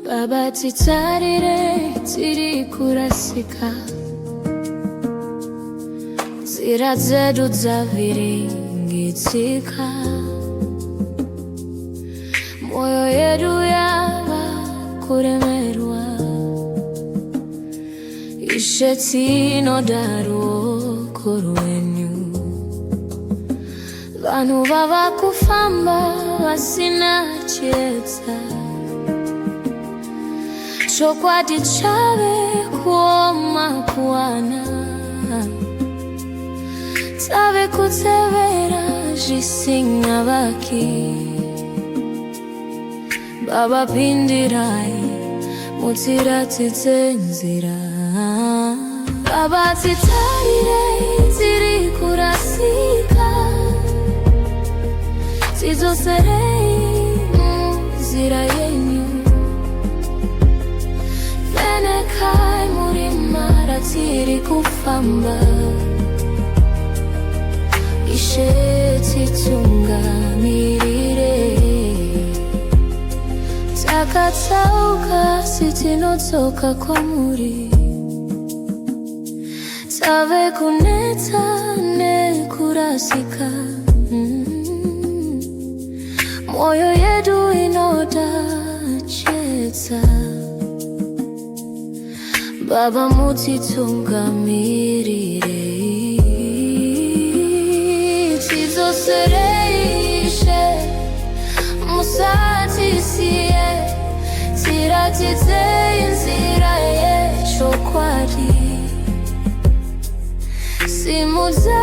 Baba titarire tiri kurasika, nzira zedu zaviringitika, moyo yedu yava kuremerwa, ishetino daruoko rwenyu, vanhu vava kufamba vasina chiedza, chokwadi chave kuoma kuwana, tave kutsevera zvisingavaki. Baba pindirai mutiratidze nzira, Baba titarire tiri kurasika, tidzoserei munzira yenyu, venekai murima ratiri kufamba, ishetitungamirire, takatsauka sitinotsoka kwamuri, tave kunetsa nekurasika, moyo yedu inoda chiedza, Baba mutitungamirire, tidzosereishe musatisiye, tiratidze nzira yechokwadi, simudza